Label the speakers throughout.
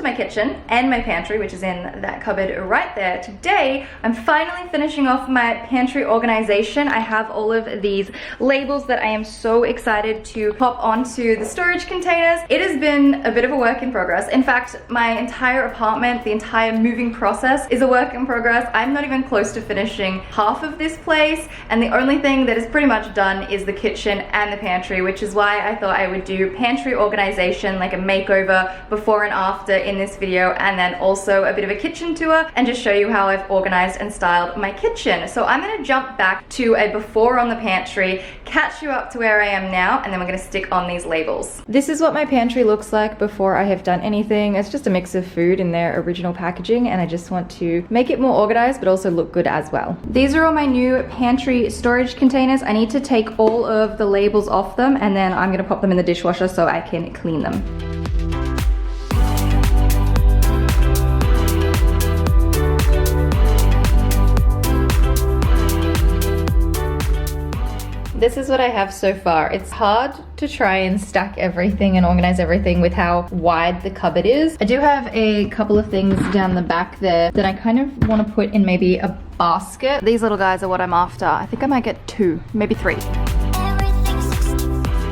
Speaker 1: my kitchen and my pantry, which is in that cupboard right there. Today, I'm finally finishing off my pantry organization. I have all of these labels that I am so excited to pop onto the storage containers. It has been a bit of a work in progress. In fact, my entire apartment, the entire moving process is a work in progress. I'm not even close to finishing half of this place, and the only thing that is pretty much done is the kitchen and the pantry, which is why I thought I would do pantry organization, like a makeover before and after in this video, and then also a bit of a kitchen tour and just show you how I've organized and styled my kitchen. So I'm gonna jump back to a before on the pantry, catch you up to where I am now, and then we're gonna stick on these labels. This is what my pantry looks like before I have done anything. It's just a mix of food in their original packaging, and I just want to make it more organized but also look good as well. These are all my new pantry storage containers. I need to take all of the labels off them, and then I'm gonna pop them in the dishwasher so I can clean them. This is what I have so far. It's hard to try and stack everything and organize everything with how wide the cupboard is. I do have a couple of things down the back there that I kind of want to put in maybe a basket. These little guys are what I'm after. I think I might get 2, maybe 3.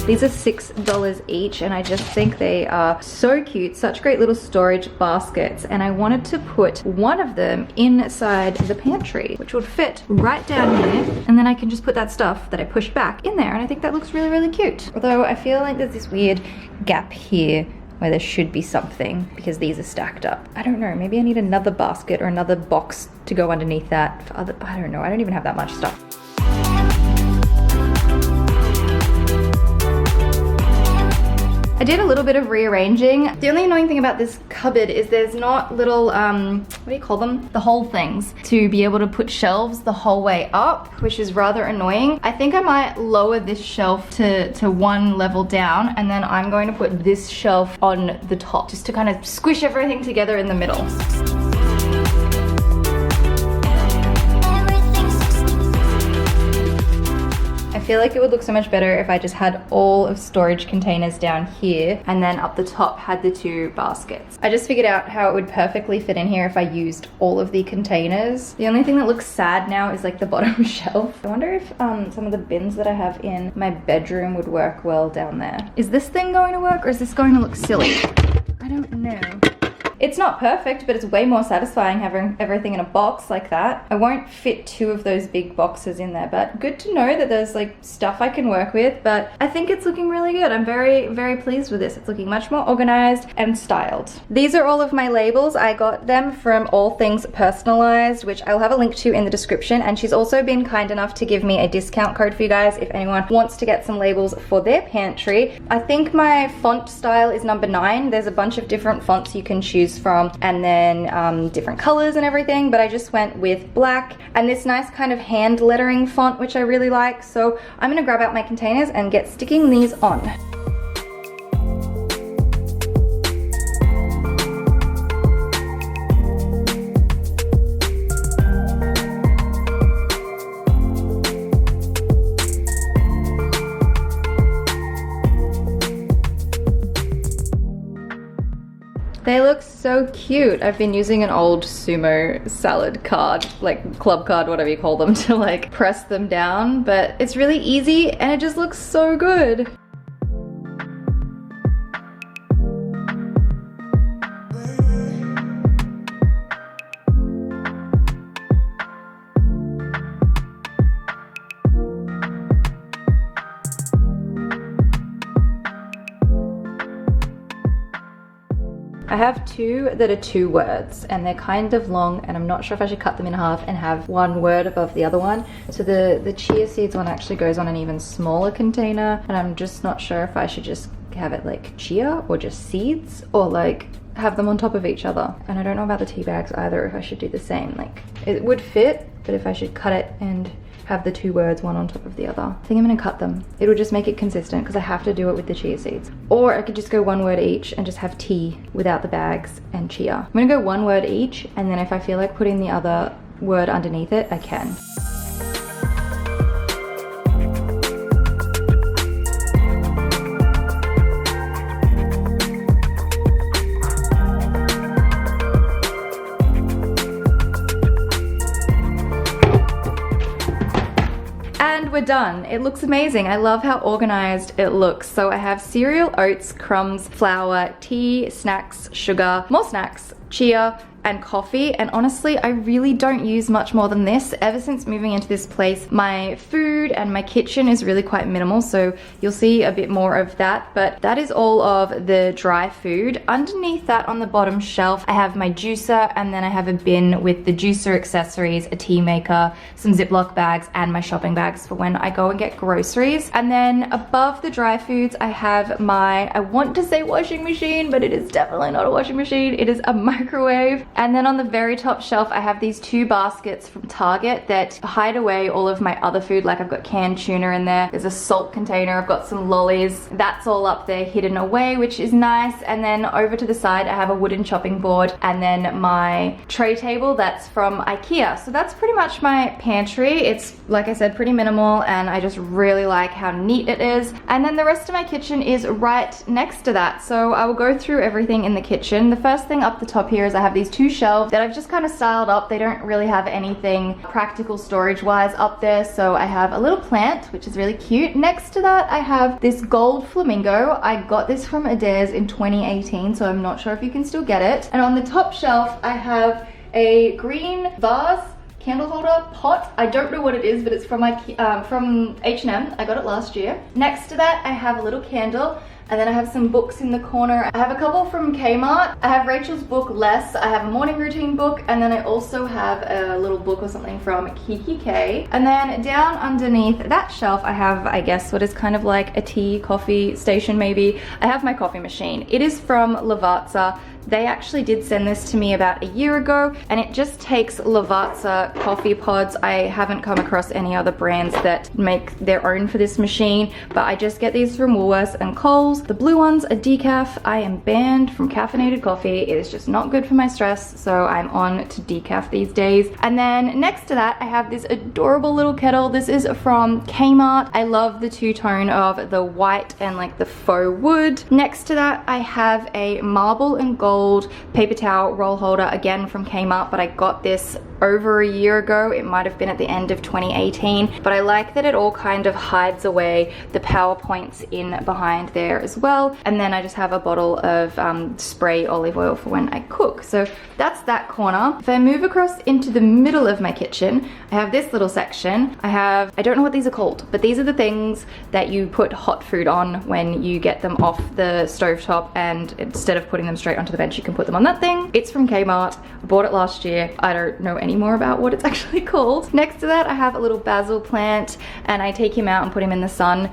Speaker 1: These are $6 each, and I just think they are so cute. Such great little storage baskets, and I wanted to put one of them inside the pantry, which would fit right down here, and then I can just put that stuff that I pushed back in there, and I think that looks really, really cute. Although I feel like there's this weird gap here where there should be something because these are stacked up. I don't know, maybe I need another basket or another box to go underneath that for other, I don't know, I don't even have that much stuff. I did a little bit of rearranging. The only annoying thing about this cupboard is there's not little, what do you call them? The whole things to be able to put shelves the whole way up, which is rather annoying. I think I might lower this shelf to one level down, and then I'm going to put this shelf on the top just to kind of squish everything together in the middle. I feel like it would look so much better if I just had all of storage containers down here and then up the top had the 2 baskets. I just figured out how it would perfectly fit in here if I used all of the containers. The only thing that looks sad now is like the bottom shelf. I wonder if some of the bins that I have in my bedroom would work well down there. Is this thing going to work, or is this going to look silly? I don't know. It's not perfect, but it's way more satisfying having everything in a box like that. I won't fit 2 of those big boxes in there, but good to know that there's like stuff I can work with, but I think it's looking really good. I'm very, very pleased with this. It's looking much more organized and styled. These are all of my labels. I got them from All Things Personalized, which I'll have a link to in the description, and she's also been kind enough to give me a discount code for you guys if anyone wants to get some labels for their pantry. I think my font style is number 9. There's a bunch of different fonts you can choose from, and then different colors and everything, but I just went with black and this nice kind of hand lettering font, which I really like. So I'm gonna grab out my containers and get sticking these on. They look so cute. I've been using an old sumo salad card, like club card, whatever you call them, to like press them down, but it's really easy and it just looks so good. I have 2 that are 2 words, and they're kind of long, and I'm not sure if I should cut them in half and have one word above the other one. So the chia seeds one actually goes on an even smaller container, and I'm just not sure if I should just have it like chia or just seeds, or like have them on top of each other. And I don't know about the tea bags either, if I should do the same. Like, it would fit, but if I should cut it and have the 2 words one on top of the other. I think I'm gonna cut them. It'll just make it consistent because I have to do it with the chia seeds. Or I could just go 1 word each and just have tea without the bags and chia. I'm gonna go 1 word each, and then if I feel like putting the other word underneath it, I can. we're done. It looks amazing. I love how organized it looks. So I have cereal, oats, crumbs, flour, tea, snacks, sugar, more snacks, chia, and coffee. And honestly, I really don't use much more than this. Ever since moving into this place, my food and my kitchen is really quite minimal, so you'll see a bit more of that, but that is all of the dry food. Underneath that on the bottom shelf, I have my juicer, and then I have a bin with the juicer accessories, a tea maker, some Ziploc bags, and my shopping bags for when I go and get groceries. And then above the dry foods, I have my, I want to say washing machine, but it is definitely not a washing machine. It is a microwave. And then on the very top shelf, I have these 2 baskets from Target that hide away all of my other food. Like I've got canned tuna in there. There's a salt container. I've got some lollies. That's all up there hidden away, which is nice. And then over to the side, I have a wooden chopping board and then my tray table that's from IKEA. So that's pretty much my pantry. It's, like I said, pretty minimal, and I just really like how neat it is. And then the rest of my kitchen is right next to that. So I will go through everything in the kitchen. The first thing up the top here is I have these 2 shelves that I've just kind of styled up. They don't really have anything practical storage wise up there. So I have a little plant, which is really cute. Next to that, I have this gold flamingo. I got this from Adairs in 2018, so I'm not sure if you can still get it. And on the top shelf, I have a green vase candle holder pot. I don't know what it is, but it's from from H&M. I got it last year. Next to that, I have a little candle. And then I have some books in the corner. I have a couple from Kmart. I have Rachel's book, Less. I have a morning routine book. And then I also have a little book or something from Kiki K. And then down underneath that shelf, I have, I guess, what is kind of like a tea, coffee station maybe. I have my coffee machine. It is from Lavazza. They actually did send this to me about a year ago, and it just takes Lavazza coffee pods. I haven't come across any other brands that make their own for this machine, but I just get these from Woolworths and Coles. The blue ones are decaf. I am banned from caffeinated coffee. It is just not good for my stress, so I'm on to decaf these days. And then next to that, I have this adorable little kettle. This is from Kmart. I love the two-tone of the white and like the faux wood. Next to that, I have a marble and gold paper towel roll holder, again from Kmart, but I got this over a year ago. It might have been at the end of 2018, but I like that it all kind of hides away the PowerPoints in behind there as well. And then I just have a bottle of spray olive oil for when I cook. So that's that corner. If I move across into the middle of my kitchen, I have this little section. I don't know what these are called, but these are the things that you put hot food on when you get them off the stovetop, and instead of putting them straight onto the bench, you can put them on that thing. It's from Kmart. I bought it last year. I don't know any more about what it's actually called. Next to that, I have a little basil plant, and I take him out and put him in the sun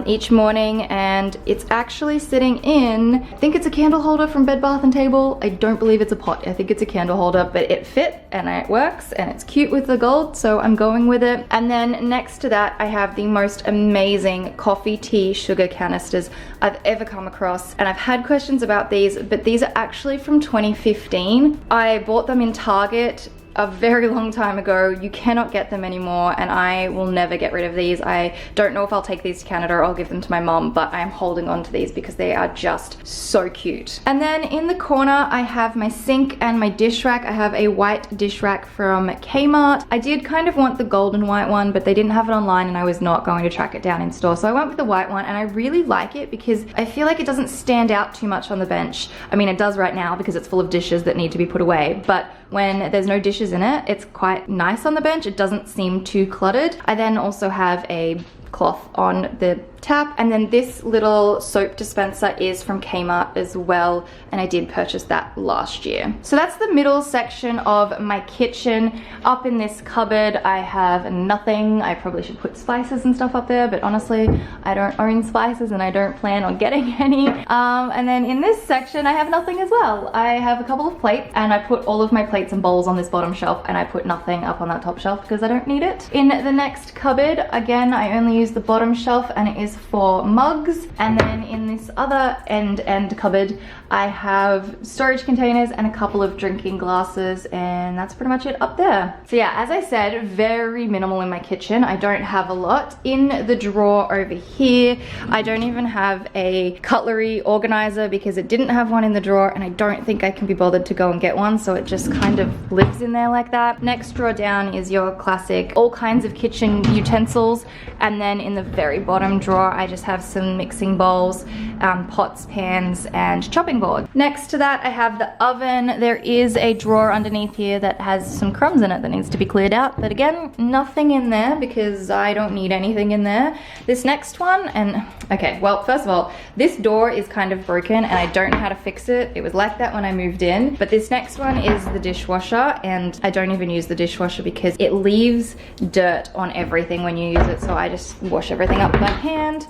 Speaker 1: each morning, and it's actually sitting in, I think it's a candle holder from Bed Bath & Table. I don't believe it's a pot. I think it's a candle holder, but it fit and it works and it's cute with the gold, so I'm going with it. And then next to that, I have the most amazing coffee, tea, sugar canisters I've ever come across, and I've had questions about these, but these are actually from 2015. I bought them in Target a very long time ago. You cannot get them anymore, and I will never get rid of these. I don't know if I'll take these to Canada or I'll give them to my mom, but I'm holding on to these because they are just so cute. And then in the corner, I have my sink and my dish rack. I have a white dish rack from Kmart. I did kind of want the gold and white one, but they didn't have it online and I was not going to track it down in store. So I went with the white one, and I really like it because I feel like it doesn't stand out too much on the bench. I mean, it does right now because it's full of dishes that need to be put away, but when there's no dishes in it, it's quite nice on the bench. It doesn't seem too cluttered. I then also have a cloth on the tap, and then this little soap dispenser is from Kmart as well, and I did purchase that last year. So that's the middle section of my kitchen. Up in this cupboard, I have nothing. I probably should put spices and stuff up there, but honestly, I don't own spices and I don't plan on getting any. And then in this section, I have nothing as well. I have a couple of plates, and I put all of my plates and bowls on this bottom shelf, and I put nothing up on that top shelf because I don't need it. In the next cupboard, again, I only use the bottom shelf, and it is containers for mugs, and then in this other end cupboard I have storage containers and a couple of drinking glasses, and that's pretty much it up there. So yeah, as I said, very minimal in my kitchen. I don't have a lot. In the drawer over here, I don't even have a cutlery organizer because it didn't have one in the drawer, and I don't think I can be bothered to go and get one, so it just kind of lives in there like that. Next drawer down is your classic all kinds of kitchen utensils, and then in the very bottom drawer I just have some mixing bowls, pots, pans, and chopping board. Next to that I have the oven. There is a drawer underneath here that has some crumbs in it that needs to be cleared out, but again, nothing in there because I don't need anything in there. This next one, and okay, well, first of all, this door is kind of broken and I don't know how to fix it. It was like that when I moved in. But this next one is the dishwasher, and I don't even use the dishwasher because it leaves dirt on everything when you use it, so I just wash everything up by hand.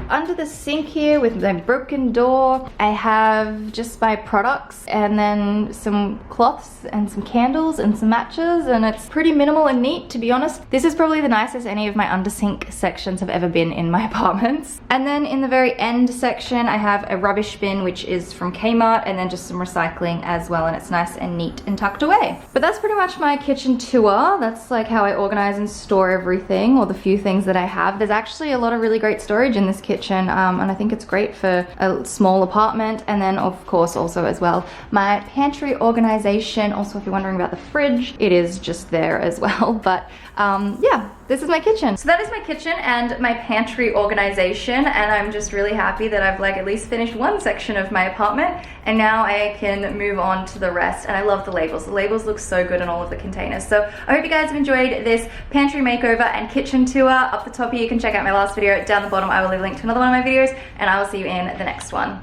Speaker 1: Under the sink here with the broken door, I have just my products and then some cloths and some candles and some matches, and it's pretty minimal and neat, to be honest. This is probably the nicest any of my under sink sections have ever been in my apartments. And then in the very end section, I have a rubbish bin, which is from Kmart, and then just some recycling as well, and it's nice and neat and tucked away. But that's pretty much my kitchen tour. That's like how I organize and store everything, or the few things that I have. There's actually a lot of really great storage in this kitchen, and I think it's great for a small apartment. And then of course also as well my pantry organization. Also, if you're wondering about the fridge, it is just there as well. But yeah, this is my kitchen. So that is my kitchen and my pantry organization, and I'm just really happy that I've like at least finished one section of my apartment, and now I can move on to the rest. And I love the labels. The labels look so good in all of the containers. So I hope you guys have enjoyed this pantry makeover and kitchen tour. Up the top here you can check out my last video. Down the bottom I will leave a link to another one of my videos, and I will see you in the next one.